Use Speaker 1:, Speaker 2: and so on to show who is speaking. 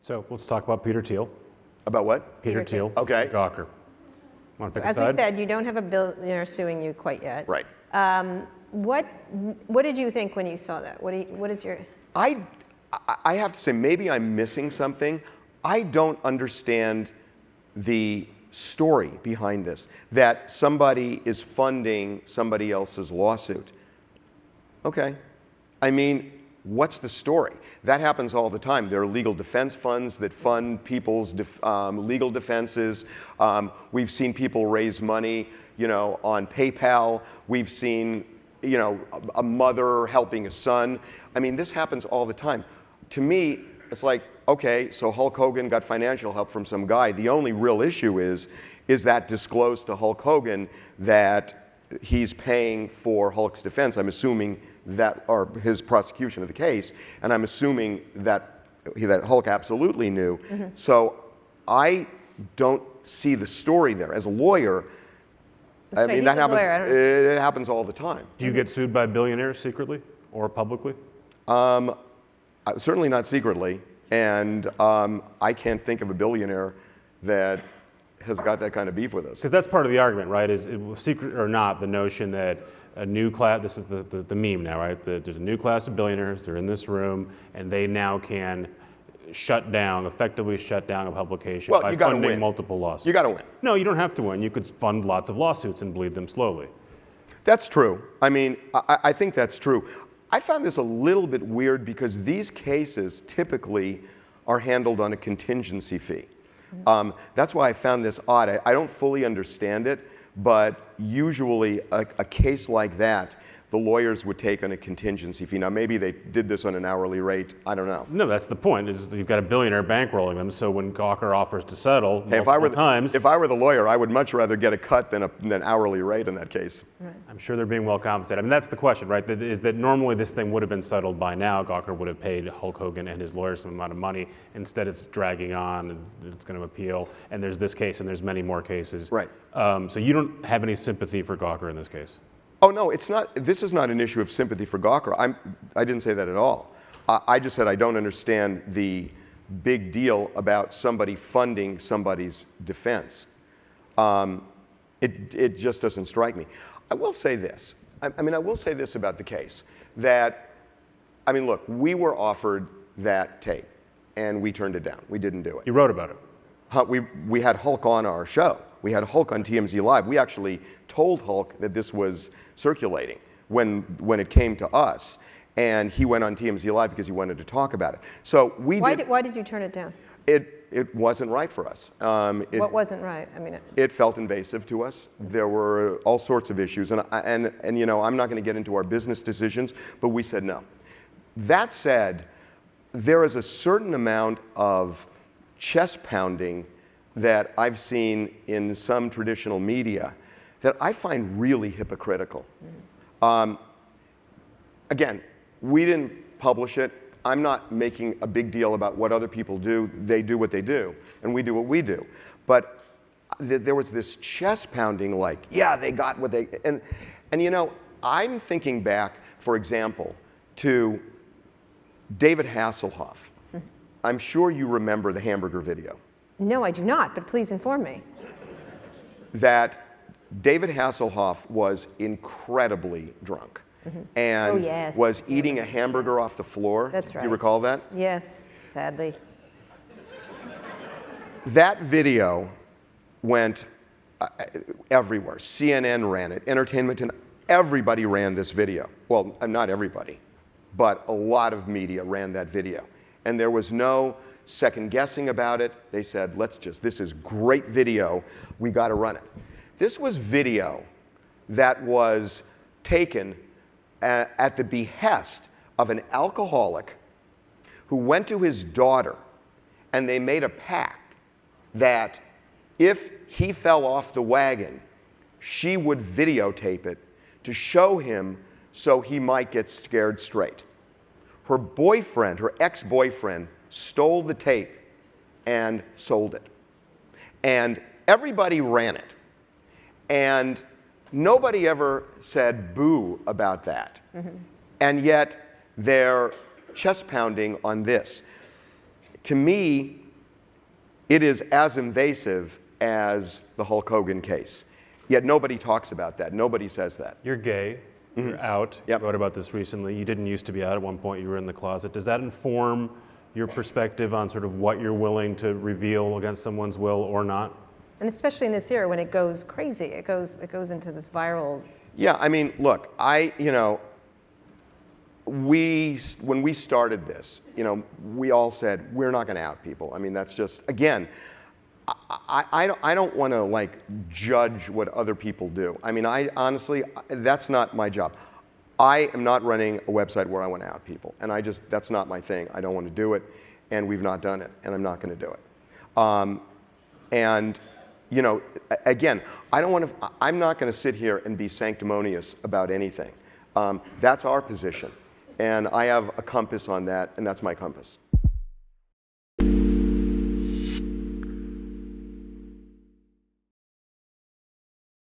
Speaker 1: So let's talk about Peter Thiel.
Speaker 2: About what?
Speaker 1: Peter Thiel.
Speaker 2: Okay.
Speaker 1: Gawker. Want to pick a
Speaker 3: As
Speaker 1: side?
Speaker 3: we said, you don't have a billionaire suing you quite yet.
Speaker 2: Right.
Speaker 3: What did you think when you saw that? What is your...
Speaker 2: I have to say, maybe I'm missing something. I don't understand the story behind this, that somebody is funding somebody else's lawsuit. Okay. I mean, what's the story? That happens all the time. There are legal defense funds that fund people's legal defenses. We've seen people raise money, on PayPal. We've seen, a mother helping a son. I mean, this happens all the time. To me, it's like, okay, so Hulk Hogan got financial help from some guy. The only real issue is that disclosed to Hulk Hogan that he's paying for Hulk's defense? I'm assuming that, or his prosecution of the case, and I'm assuming that Hulk absolutely knew. Mm-hmm. So I don't see the story there. As a lawyer,
Speaker 3: That's right,
Speaker 2: that happens. It happens all the time.
Speaker 1: Do you get sued by billionaires secretly or publicly?
Speaker 2: Certainly not secretly, and I can't think of a billionaire that has got that kind of beef with us.
Speaker 1: Because that's part of the argument, right? Is it, secret or not, the notion that a new class, this is the meme now, right? There's a new class of billionaires, they're in this room, and they now can effectively shut down a publication by funding multiple lawsuits.
Speaker 2: You got to win.
Speaker 1: No, you don't have to win. You could fund lots of lawsuits and bleed them slowly.
Speaker 2: That's true. I mean, I think that's true. I found this a little bit weird because these cases typically are handled on a contingency fee. That's why I found this odd. I don't fully understand it, but usually a case like that, the lawyers would take on a contingency fee. Now, maybe they did this on an hourly rate. I don't know.
Speaker 1: No, that's the point, is that you've got a billionaire bankrolling them, so when Gawker offers to settle
Speaker 2: if I were the lawyer, I would much rather get a cut than an hourly rate in that case.
Speaker 3: Right.
Speaker 1: I'm sure they're being well compensated. I mean, that's the question, right? Is that normally this thing would have been settled by now. Gawker would have paid Hulk Hogan and his lawyer some amount of money. Instead, it's dragging on, and it's going to appeal. And there's this case, and there's many more cases.
Speaker 2: Right.
Speaker 1: So you don't have any sympathy for Gawker in this case?
Speaker 2: Oh, no, it's not. This is not an issue of sympathy for Gawker. I didn't say that at all. I just said I don't understand the big deal about somebody funding somebody's defense. It just doesn't strike me. I will say this. I will say this about the case, that, look, we were offered that tape, and we turned it down. We didn't do it.
Speaker 1: You wrote about it.
Speaker 2: We had Hulk on our show. We had Hulk on TMZ Live. We actually told Hulk that this was circulating when it came to us, and he went on TMZ Live because he wanted to talk about it. So
Speaker 3: why did you turn it down?
Speaker 2: It wasn't right for us.
Speaker 3: What wasn't right?
Speaker 2: It felt invasive to us. There were all sorts of issues, and I'm not going to get into our business decisions, but we said no. That said, there is a certain amount of chest pounding that I've seen in some traditional media that I find really hypocritical. Again, we didn't publish it. I'm not making a big deal about what other people do. They do what they do, and we do what we do. But there was this chest pounding, like, yeah, they got what they, and I'm thinking back, for example, to David Hasselhoff. I'm sure you remember the hamburger video.
Speaker 3: No, I do not, but please inform me.
Speaker 2: That David Hasselhoff was incredibly drunk and was eating a hamburger off the floor.
Speaker 3: That's right.
Speaker 2: Do you recall that?
Speaker 3: Yes, sadly.
Speaker 2: That video went everywhere. CNN ran it, Entertainment Tonight, everybody ran this video. Well, not everybody, but a lot of media ran that video. And there was no second guessing about it. They said, this is great video, we got to run it. This was video that was taken at the behest of an alcoholic who went to his daughter, and they made a pact that if he fell off the wagon, she would videotape it to show him so he might get scared straight. Her boyfriend, her ex-boyfriend, stole the tape and sold it. And everybody ran it. And nobody ever said boo about that. And yet they're chest pounding on this. to me, it is as invasive as the Hulk Hogan case. Yet nobody talks about that. Nobody says that.
Speaker 1: You're gay. You're out.
Speaker 2: Yep.
Speaker 1: You wrote about this recently. You didn't used to be out. At one point, you were in the closet. Does that inform your perspective on sort of what you're willing to reveal against someone's will or not?
Speaker 3: And especially in this era when it goes crazy, it goes into this viral.
Speaker 2: Yeah, I mean, look, when we started this, we all said we're not going to out people. I mean, that's just, again, I don't want to like judge what other people do. I mean, honestly, that's not my job. I am not running a website where I want to out people, and that's not my thing. I don't want to do it, and we've not done it, and I'm not going to do it. And again, I'm not going to sit here and be sanctimonious about anything. That's our position, and I have a compass on that, and that's my compass.